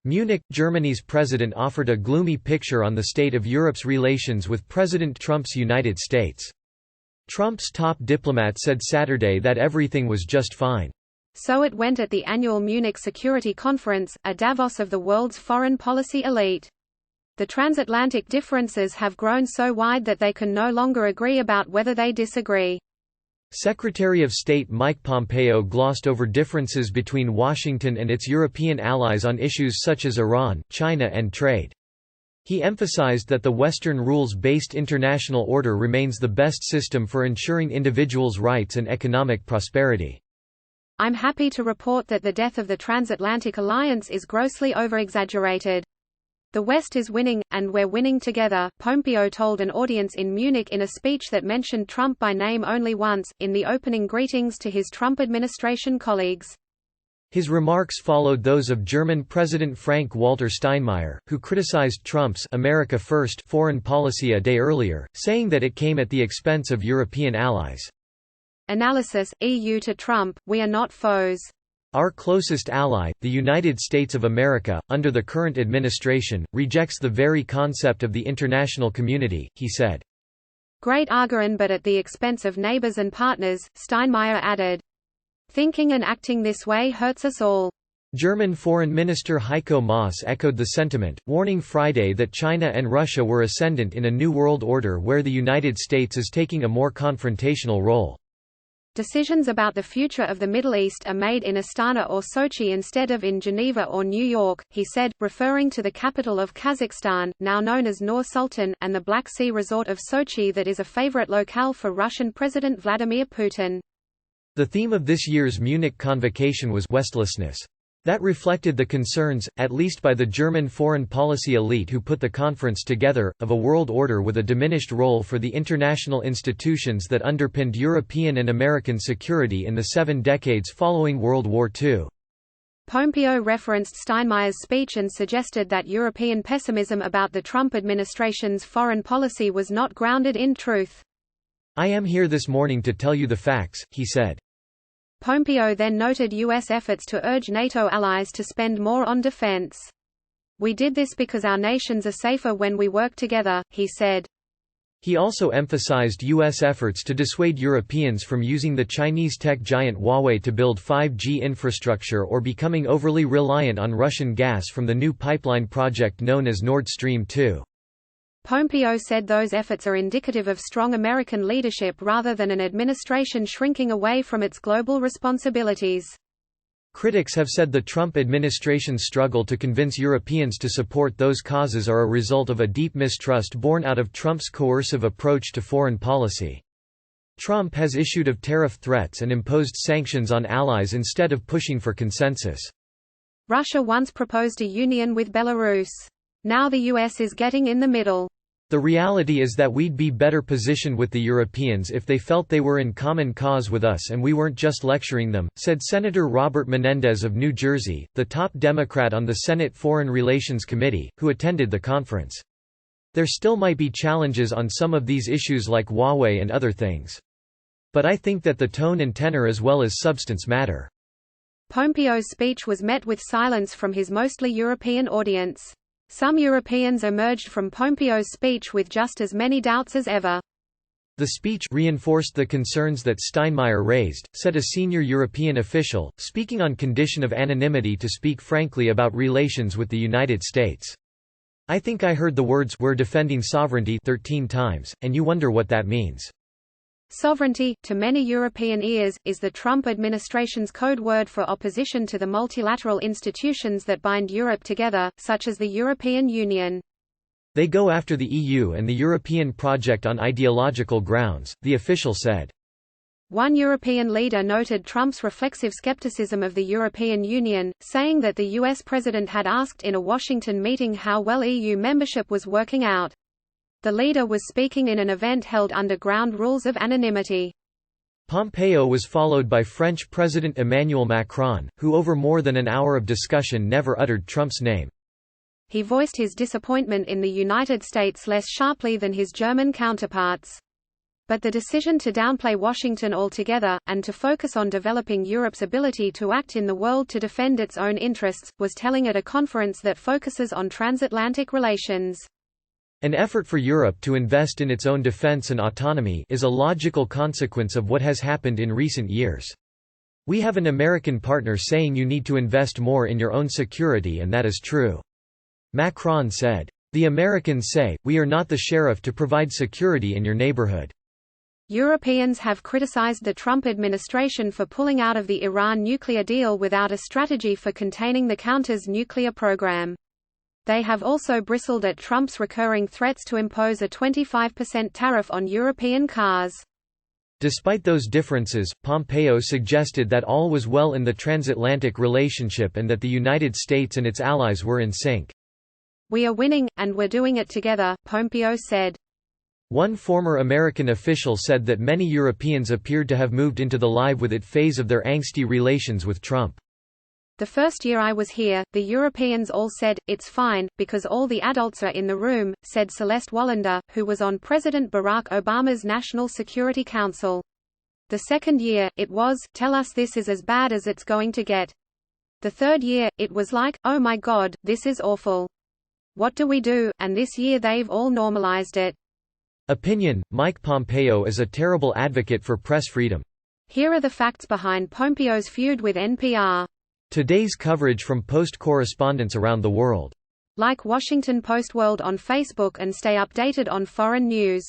Munich, Germany's president offered a gloomy picture on the state of Europe's relations with President Trump's United States. Trump's top diplomat said Saturday that everything was just fine. So it went at the annual Munich Security Conference, a Davos of the world's foreign policy elite. The transatlantic differences have grown so wide that they can no longer agree about whether they disagree. Secretary of State Mike Pompeo glossed over differences between Washington and its European allies on issues such as Iran, China and trade. He emphasized that the Western rules-based international order remains the best system for ensuring individuals' rights and economic prosperity. I'm happy to report that the death of the transatlantic alliance is grossly over-exaggerated. The West is winning, and we're winning together, Pompeo told an audience in Munich in a speech that mentioned Trump by name only once, in the opening greetings to his Trump administration colleagues. His remarks followed those of German President Frank-Walter Steinmeier, who criticized Trump's America First foreign policy a day earlier, saying that it came at the expense of European allies. Analysis: EU to Trump, we are not foes. Our closest ally, the United States of America, under the current administration, rejects the very concept of the international community, he said. Great argument, but at the expense of neighbors and partners, Steinmeier added. Thinking and acting this way hurts us all. German Foreign Minister Heiko Maas echoed the sentiment, warning Friday that China and Russia were ascendant in a new world order where the United States is taking a more confrontational role. Decisions about the future of the Middle East are made in Astana or Sochi instead of in Geneva or New York, he said, referring to the capital of Kazakhstan, now known as Nur-Sultan, and the Black Sea resort of Sochi that is a favorite locale for Russian President Vladimir Putin. The theme of this year's Munich convocation was «westlessness». That reflected the concerns, at least by the German foreign policy elite who put the conference together, of a world order with a diminished role for the international institutions that underpinned European and American security in the 7 decades following World War II. Pompeo referenced Steinmeier's speech and suggested that European pessimism about the Trump administration's foreign policy was not grounded in truth. I am here this morning to tell you the facts, he said. Pompeo then noted U.S. efforts to urge NATO allies to spend more on defense. We did this because our nations are safer when we work together, he said. He also emphasized U.S. efforts to dissuade Europeans from using the Chinese tech giant Huawei to build 5G infrastructure or becoming overly reliant on Russian gas from the new pipeline project known as Nord Stream 2. Pompeo said those efforts are indicative of strong American leadership rather than an administration shrinking away from its global responsibilities. Critics have said the Trump administration's struggle to convince Europeans to support those causes are a result of a deep mistrust born out of Trump's coercive approach to foreign policy. Trump has issued tariff threats and imposed sanctions on allies instead of pushing for consensus. Russia once proposed a union with Belarus. Now the U.S. is getting in the middle. The reality is that we'd be better positioned with the Europeans if they felt they were in common cause with us and we weren't just lecturing them, said Senator Robert Menendez of New Jersey, the top Democrat on the Senate Foreign Relations Committee, who attended the conference. There still might be challenges on some of these issues like Huawei and other things. But I think that the tone and tenor as well as substance matter. Pompeo's speech was met with silence from his mostly European audience. Some Europeans emerged from Pompeo's speech with just as many doubts as ever. The speech reinforced the concerns that Steinmeier raised, said a senior European official, speaking on condition of anonymity to speak frankly about relations with the United States. I think I heard the words "we're defending sovereignty" 13 times, and you wonder what that means. Sovereignty, to many European ears, is the Trump administration's code word for opposition to the multilateral institutions that bind Europe together, such as the European Union. They go after the EU and the European project on ideological grounds, the official said. One European leader noted Trump's reflexive skepticism of the European Union, saying that the US president had asked in a Washington meeting how well EU membership was working out. The leader was speaking in an event held under ground rules of anonymity. Pompeo was followed by French President Emmanuel Macron, who over more than an hour of discussion never uttered Trump's name. He voiced his disappointment in the United States less sharply than his German counterparts. But the decision to downplay Washington altogether, and to focus on developing Europe's ability to act in the world to defend its own interests, was telling at a conference that focuses on transatlantic relations. An effort for Europe to invest in its own defense and autonomy is a logical consequence of what has happened in recent years. We have an American partner saying you need to invest more in your own security, and that is true. Macron said. The Americans say, we are not the sheriff to provide security in your neighborhood. Europeans have criticized the Trump administration for pulling out of the Iran nuclear deal without a strategy for containing the country's nuclear program. They have also bristled at Trump's recurring threats to impose a 25% tariff on European cars. Despite those differences, Pompeo suggested that all was well in the transatlantic relationship and that the United States and its allies were in sync. We are winning, and we're doing it together, Pompeo said. One former American official said that many Europeans appeared to have moved into the live with it phase of their angsty relations with Trump. The first year I was here, the Europeans all said, it's fine, because all the adults are in the room, said Celeste Wallander, who was on President Barack Obama's National Security Council. The second year, it was, tell us this is as bad as it's going to get. The third year, it was like, oh my God, this is awful. What do we do? And this year they've all normalized it. Opinion: Mike Pompeo is a terrible advocate for press freedom. Here are the facts behind Pompeo's feud with NPR. Today's coverage from Post correspondents around the world. Like Washington Post World on Facebook and stay updated on foreign news.